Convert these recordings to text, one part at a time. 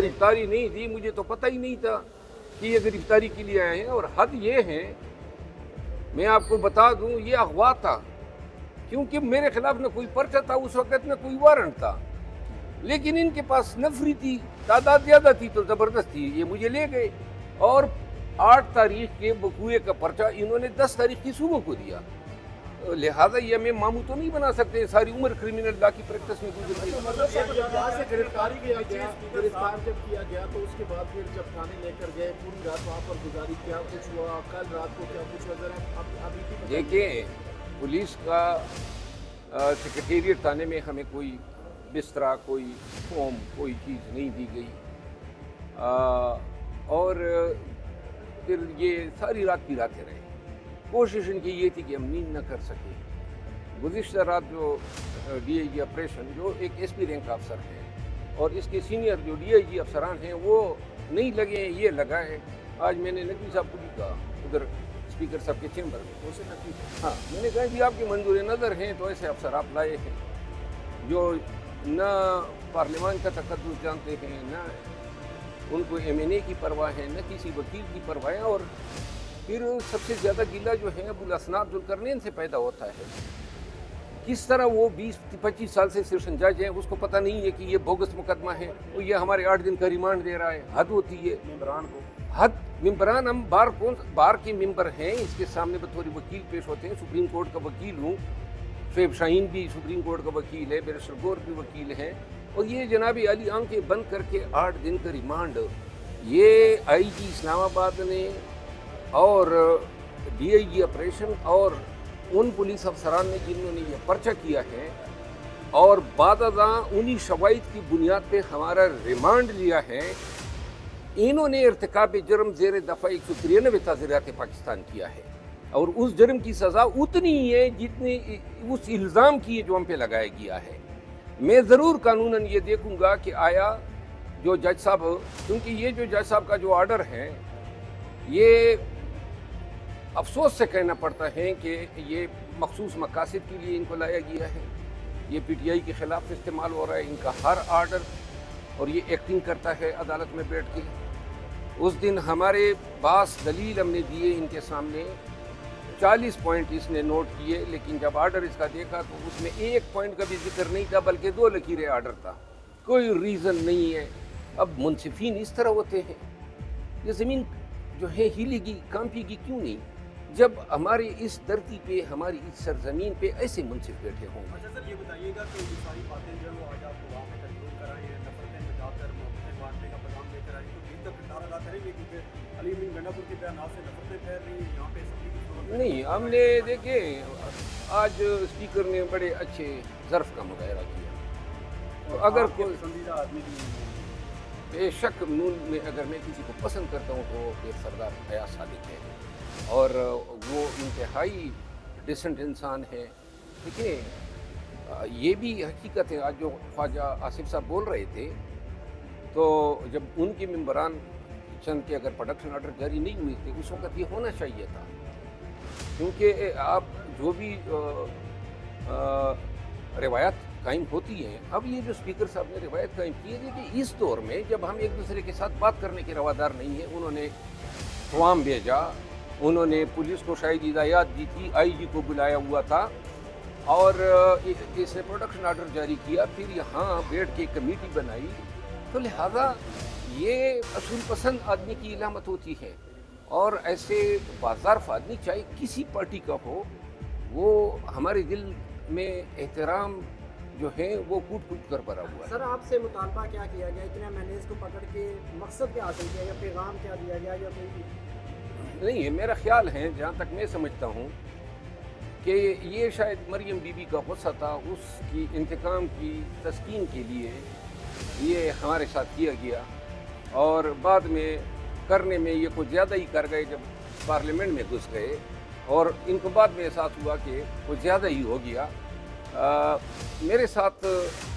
गिरफ्तारी नहीं दी, मुझे तो पता ही नहीं था कि ये गिरफ्तारी के लिए आए हैं। और हद ये है, मैं आपको बता दूं, ये अगवा था, क्योंकि मेरे खिलाफ न कोई पर्चा था उस वक्त, न कोई वारंट था, लेकिन इनके पास नफरी थी, तादाद ज़्यादा थी तो ज़बरदस्ती ये मुझे ले गए। और 8 तारीख के बकुए का पर्चा इन्होंने 10 तारीख की सुबह को दिया। लिहाजा ये हमें मामू तो नहीं बना सकते, सारी उम्र क्रिमिनल लॉ की प्रैक्टिस में गुजर गई। गिरफ्तार जब किया गया तो उसके बाद फिर जब थाने लेकर गए, पूरी रात वहाँ पर गुजारी, क्या कुछ हुआ, कल रात को क्या कुछ हुआ, अभी भी देखिए, पुलिस का सेक्रेटेरिएट थाने में हमें कोई बिस्तरा, कोई फॉर्म, कोई चीज़ नहीं दी गई। और फिर ये सारी रात पिराते रहे। कोशिश इनकी ये थी कि हम नींद न कर सके। गुज़िश्ता रात जो DIG ऑपरेशन, जो एक SP रैंक अफसर हैं और इसके सीनियर जो DIG अफसरान हैं, वो नहीं लगे हैं, ये लगा है। आज मैंने नकवी साहब को भी कहा उधर स्पीकर साहब के चैम्बर में, उसे नकवी, हाँ, मैंने कहा कि आपकी मंजूर नज़र हैं तो ऐसे अफसर आप लाए हैं जो न पार्लियामान का तकद्दुस जानते हैं, न उनको MNA की परवाह है, न किसी वकील की परवाह है। और फिर सबसे ज़्यादा गिला जो है अबुल असनाद जुल्करनैन से पैदा होता है। किस तरह वो 20-25 साल से सेशन जज है, उसको पता नहीं है कि ये बोगस मुकदमा है, वो ये हमारे 8 दिन का रिमांड दे रहा है। हद होती है मेंबरान को, हद। मेंबरान, हम बार के मेंबर हैं, इसके सामने बतौर वकील पेश होते हैं। सुप्रीम कोर्ट का वकील हूँ, शुएब शाहीन भी सुप्रीम कोर्ट का वकील है, बैरिस्टर गौर भी वकील हैं। और ये जनाबी अली आंखें बंद करके 8 दिन का रिमांड, ये IG इस्लामाबाद ने और DIG ऑपरेशन और उन पुलिस अफसरान ने जिन्होंने ये पर्चा किया है और बादअज़ां उन्हीं शवाइद की बुनियाद पे हमारा रिमांड लिया है, इन्होंने इर्तिकाब जुर्म ज़ेर दफ़ा 193 ताज़ीरात पाकिस्तान किया है। और उस जुर्म की सज़ा उतनी ही है जितनी उस इल्ज़ाम की है जो हम पे लगाया गया है। मैं ज़रूर कानूनन ये देखूंगा कि आया जो जज साहब, क्योंकि ये जो जज साहब का जो ऑर्डर है, ये अफसोस से कहना पड़ता है कि ये मखसूस मकासद के लिए इनको लाया गया है। ये PTI के ख़िलाफ़ इस्तेमाल हो रहा है इनका हर आर्डर, और ये एक्टिंग करता है अदालत में बैठ के। उस दिन हमारे पास दलील हमने दिए इनके सामने, 40 पॉइंट इसने नोट किए, लेकिन जब आर्डर इसका देखा तो उसमें 1 पॉइंट का भी जिक्र नहीं था, बल्कि 2 लकीरें आर्डर था। कोई रीज़न नहीं है। अब मुंसिफिन इस तरह होते हैं, ये ज़मीन जो है हिलेगी, कांपेगी क्यों नहीं, जब हमारे इस धरती पे, हमारी इस सरजमीन पे ऐसे मुंसिफ बैठे होंगे। अच्छा सर, ये बताइएगा कि ये सारी बातें जो है वो आज आपको वहाँ पे कंट्रोल कराई है, नफरतें बचाकर मोहब्बतें बांटने का पैगाम लेकर आई, तो दिन तक किरदार अदा करेंगे, क्योंकि अली बिन गंडापुर के बयान से नफरतें फैल रही है यहाँ पे असम्बली की सूरत में। नहीं, हमने देखे आज स्पीकर ने बड़े अच्छे ज़र्फ का मुजाहरा किया। तो अगर कोई पसंदीदा आदमी भी बेशक नून में अगर मैं किसी को पसंद करता हूँ तो फिर सरदार फयाज सादिक है, और वो इंतहाई डिसेंट इंसान है। देखिए, ये भी हकीकत है। आज जो ख्वाजा आसिफ साहब बोल रहे थे, तो जब उनके मेंबरान चंद के अगर प्रोडक्शन ऑर्डर जारी नहीं हुए थे, उस वक्त ये होना चाहिए था, क्योंकि आप जो भी रिवायत कायम होती है, अब ये जो स्पीकर साहब ने रिवायत कायम की है कि इस दौर में जब हम एक दूसरे के साथ बात करने के रवादार नहीं है, उन्होंने फवाम भेजा, उन्होंने पुलिस को शायद हिदायत दी थी, IG को बुलाया हुआ था, और इसने प्रोडक्शन ऑर्डर जारी किया, फिर यहाँ बैठ के कमेटी बनाई। तो लिहाजा ये असूल पसंद आदमी की इलामत होती है, और ऐसे बाज़ारफ आदमी चाहे किसी पार्टी का हो, वो हमारे दिल में एहतराम जो है वो कूट कूट कर भरा हुआ है। सर, आपसे मुतालबा क्या किया गया, इतने मैनेज को पकड़ के मकसद क्या हासिल किया गया, पैगाम क्या दिया गया, या कोई नहीं है, मेरा ख्याल है, जहाँ तक मैं समझता हूँ, कि ये शायद मरियम बीबी का गुस्सा था, उसकी इंतकाम की तस्कीन के लिए ये हमारे साथ किया गया, और बाद में करने में ये कुछ ज़्यादा ही कर गए जब पार्लियामेंट में घुस गए, और इनको बाद में एहसास हुआ कि कुछ ज़्यादा ही हो गया। मेरे साथ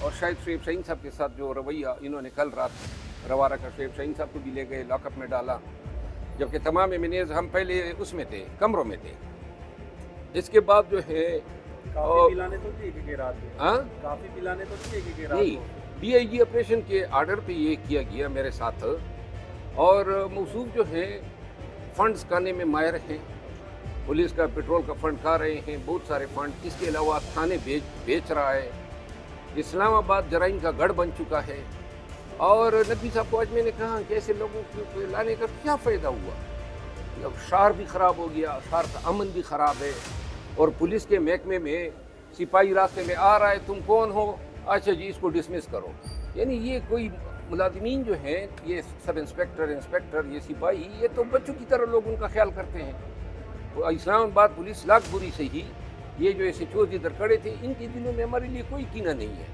और शायद शुएब शाहीन साहब के साथ जो रवैया इन्होंने कल रात रवा रखा, शुएब शाहीन साहब को भी ले गए, लॉकअप में डाला, जबकि तमाम एमएनएज हम पहले उसमें थे, कमरों में थे। इसके बाद जो है काफी पिलाने तो चाहिए कि रात में, हाँ काफी पिलाने तो चाहिए कि रात नहीं, को DIG ऑपरेशन के आर्डर पे ये किया गया मेरे साथ, और मौसूफ जो हैं फंड्स खाने में माहिर हैं, पुलिस का पेट्रोल का फंड खा रहे हैं, बहुत सारे फंड, इसके अलावा थाने बेच रहा है, इस्लामाबाद जराइम का गढ़ बन चुका है। और नबी साहब को आज मैंने कहा कि ऐसे लोगों को लाने का क्या फ़ायदा हुआ, अब शहर भी ख़राब हो गया, शहर का अमन भी ख़राब है, और पुलिस के महकमे में सिपाही रास्ते में आ रहा है, तुम कौन हो, अच्छा जी इसको डिसमिस करो। यानी ये कोई मुलाजिमीन जो हैं, ये सब इंस्पेक्टर, ये सिपाही, ये तो बच्चों की तरह लोग उनका ख्याल करते हैं। इस्लामाबाद पुलिस लाखपुरी से ही ये जो ऐसे चोर इधर खड़े थे, इनके दिलों में हमारे लिए कोई कीना नहीं है,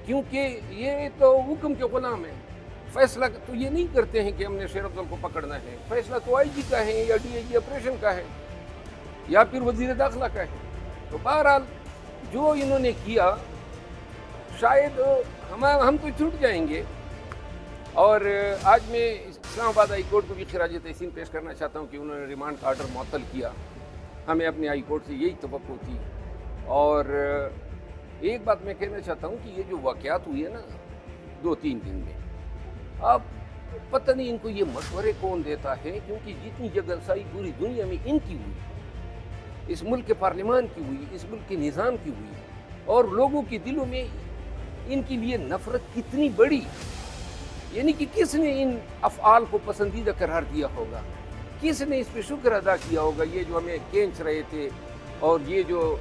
क्योंकि ये तो हुक्म के गुलाम है। फैसला तो ये नहीं करते हैं कि हमने शेर अफजल को पकड़ना है, फैसला तो IG का है या DIG ऑपरेशन का है या फिर वजीर दाखिला का है। तो बहरहाल जो इन्होंने किया, शायद हम तो छूट जाएंगे। और आज मैं इस्लामाबाद हाई कोर्ट को भी खिराज तहसीन पेश करना चाहता हूँ कि उन्होंने रिमांड का आर्डर मुअत्तल किया। हमें अपने हाई कोर्ट से यही तवक्को थी। और एक बात मैं कहना चाहता हूँ कि ये जो वाक़यात हुए ना 2-3 दिन में, अब पता नहीं इनको ये मशवरे कौन देता है, क्योंकि जितनी जगलसाई पूरी दुनिया में इनकी हुई, इस मुल्क के पार्लियामान की हुई, इस मुल्क के निज़ाम की हुई, और लोगों के दिलों में इनके लिए नफ़रत कितनी बड़ी, यानी कि किसने इन अफ़आल को पसंदीदा करार दिया होगा, किसने इस पर शुक्र अदा किया होगा। ये जो हमें खींच रहे थे और ये जो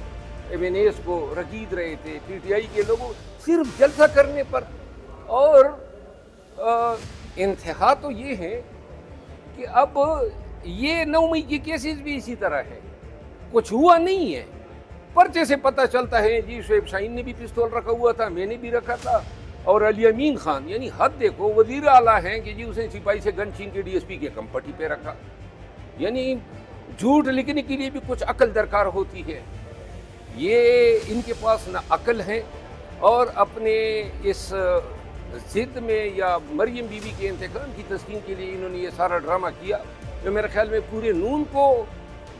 MNAs को रगीद रहे थे, PTI के लोगों, सिर्फ जलसा करने पर। और इंतहा तो ये है कि अब ये 9 मई के केसेस भी इसी तरह है, कुछ हुआ नहीं है। पर्चे से पता चलता है जी शुएब शाहीन ने भी पिस्तौल रखा हुआ था, मैंने भी रखा था, और अली अमीन खान, यानी हद देखो, वजीर आला हैं कि जी उसने सिपाही से गन छीन के DSP के कंपटी पे रखा। यानी झूठ लिखने के लिए भी कुछ अकल दरकार होती है। ये इनके पास ना अकल है, और अपने इस जिद में या मरियम बीवी के इंतकाम की तस्कीन के लिए इन्होंने ये सारा ड्रामा किया, जो मेरे ख्याल में पूरे नून को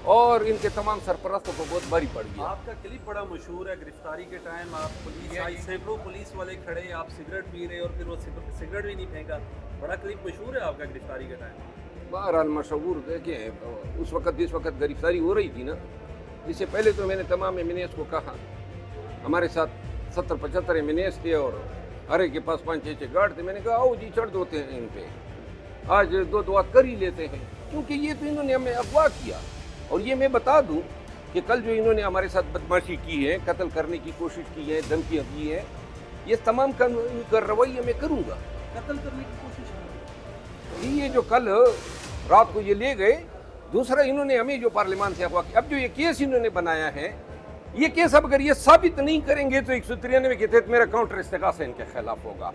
और इनके तमाम सरपरस्तों को बहुत भारी पड़ गया। आपका क्लिप बड़ा मशहूर है, गिरफ्तारी के टाइम आप पुलिस आई, सैकड़ों पुलिस वाले खड़े, आप सिगरेट पी रहे और फिर वो सिगरेट भी नहीं फेंका, बड़ा क्लिप मशहूर है आपका गिरफ्तारी के टाइम। बहरहाल मशहूर देखें, उस वक्त जिस वक्त गिरफ्तारी हो रही थी ना, इससे पहले तो मैंने तमाम MNAs को कहा, हमारे साथ 70-75 MNAs थे और हर एक के पास 5-6 गार्ड थे। मैंने कहा आओ जी चढ़ दोते हैं इन पे, आज 2 दुआ कर ही लेते हैं, क्योंकि ये तो इन्होंने हमें अगवा किया। और ये मैं बता दूं कि कल जो इन्होंने हमारे साथ बदमाशी की है, कत्ल करने की कोशिश की है, धमकियाँ दी हैं, ये तमाम कार्रवाई मैं करूँगा। कत्ल करने की कोशिश ये जो कल रात को ये ले गए, दूसरा इन्होंने हमें जो पार्लियामान से अगवा किया, अब जो ये केस इन्होंने बनाया है, ये केस अब अगर ये साबित नहीं करेंगे तो 193 के तहत मेरा काउंटर इस्तेगासा इनके खिलाफ होगा।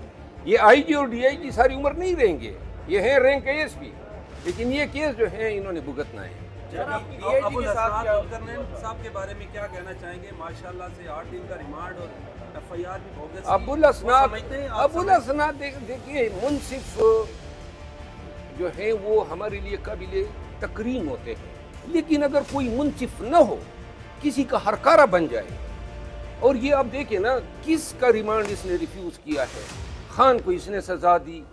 ये IG और DIG सारी उम्र नहीं रहेंगे, ये हैं रैंक ASP, लेकिन ये केस जो है इन्होंने भुगतना है। अबुल साहब के बारे में क्या कहना चाहेंगे? माशाल्लाह से 8 दिन का रिमांड और FIR भी बोगस। अबुल हसनात देखिए, मुनसिफ जो है वो हमारे लिए काबिले तकरीम होते हैं, लेकिन अगर कोई मुनसिफ न हो, किसी का हरकारा बन जाए, और ये आप देखें ना किस का रिमांड इसने रिफ्यूज़ किया है, खान को इसने सज़ा दी,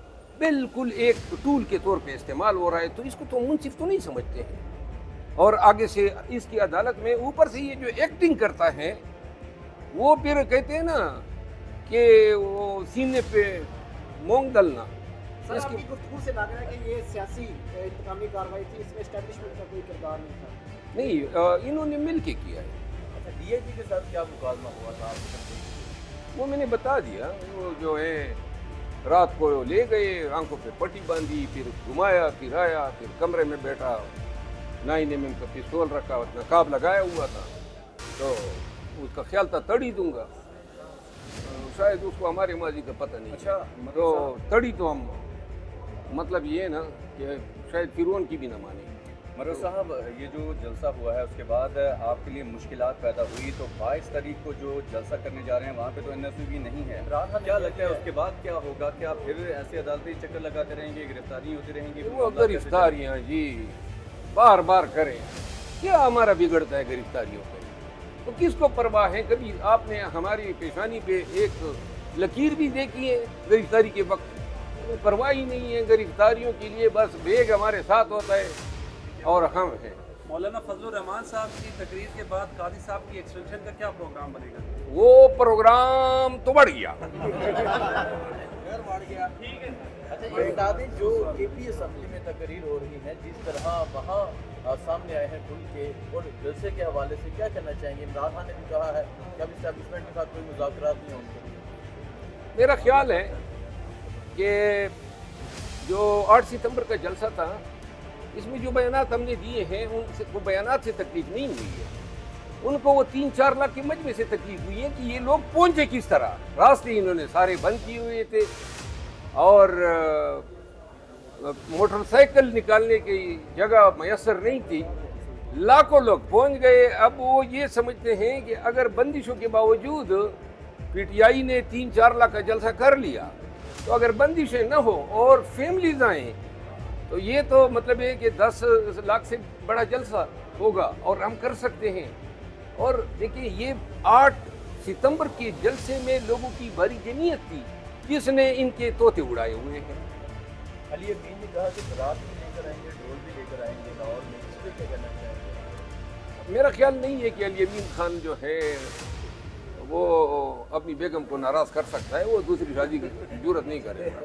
बिल्कुल एक टूल के तौर पे इस्तेमाल हो रहा है, तो इसको तो मुनसिफ तो नहीं समझते हैं। और आगे से इसकी अदालत में ऊपर से ये जो एक्टिंग करता है, वो फिर कहते हैं ना कि वो सीने पे मूंग दलना। इसकी गुफ्तगू से लग रहा है कि ये सियासी इंतकामी कार्रवाई थी, इसमें एस्टैब्लिशमेंट का कोई किरदार नहीं था। नहीं, इन्होंने मिल के किया है। अच्छा, DIG के साथ क्या मुकालमा हुआ था? वो मैंने बता दिया, वो जो है रात को ले गए, आंखों पे पट्टी बांधी, फिर घुमाया, फिर आया, फिर कमरे में बैठा, 9mm का पिस्तौल रखा, नकाब लगाया हुआ था, तो उसका ख्याल था तड़ी दूंगा, शायद उसको हमारे माजी का पता नहीं। अच्छा, तो तड़ी तो हम, मतलब ये ना कि शायद फिरौन की भी ना मानी। मरो साहब, ये जो जलसा हुआ है उसके बाद आपके लिए मुश्किलात पैदा हुई, तो 22 तारीख को जो जलसा करने जा रहे हैं वहाँ पे तो NSU नहीं है, क्या लगता है उसके बाद क्या होगा? क्या फिर ऐसे अदालती चक्कर लगाते रहेंगे, गिरफ्तारी होती रहेंगी? वो गिरफ्तारियाँ जी बार बार करें, क्या हमारा बिगड़ता है गिरफ्तारियों पे? तो किसको परवाह है? कभी आपने हमारी पेशानी पे एक लकीर भी देखी है गिरफ्तारी के वक्त, परवाह ही नहीं है गिरफ्तारियों के लिए, बस बेग हमारे साथ होता है और हम हैं। मौलाना फजलुर रहमान साहब की तकरीर के बाद कादी साहब की एक्सटेंशन का क्या प्रोग्राम बनेगा? वो प्रोग्राम तो बढ़ गया। अच्छा, ये बता दें जो केपी असेंबली में तकरीर हो रही है, जिस तरह वहाँ सामने आए हैं खुल के, और जलसे के हवाले से क्या कहना चाहेंगे? इमरान खान ने भी कहा है कि अब इस्टेब्लिशमेंट के साथ कोई मुज़ाकरात नहीं होंगे। मेरा ख्याल है कि जो 8 सितंबर का जलसा था, इसमें जो बयानात हमने दिए हैं उनसे, वो बयानात से तकलीफ नहीं हुई है, उनको वो 3-4 लाख के मजमे से तकलीफ हुई है कि ये लोग पहुंचे किस तरह। रास्ते इन्होंने सारे बंद किए हुए थे और मोटरसाइकिल निकालने की जगह मैसर नहीं थी, लाखों लोग पहुंच गए। अब वो ये समझते हैं कि अगर बंदिशों के बावजूद पीटीआई ने 3-4 लाख का जलसा कर लिया, तो अगर बंदिशें न हो और फैमिलीज आएँ तो ये तो मतलब है कि 10 लाख से बड़ा जलसा होगा और हम कर सकते हैं। और देखिए, ये 8 सितंबर के जलसे में लोगों की भारी जमीयत थी जिसने इनके तोते उड़ाए हुए हैं। अली अमीन ने कहा कि बारात भी लेकर आएंगे, ढोल भी लेकर आएंगे लाहौर में, इस पर क्या कहना चाहेंगे? मेरा ख्याल नहीं है कि अली अमीन खान जो है वो अपनी बेगम को नाराज़ कर सकता है, वो दूसरी शादी की जरूरत नहीं करेगा।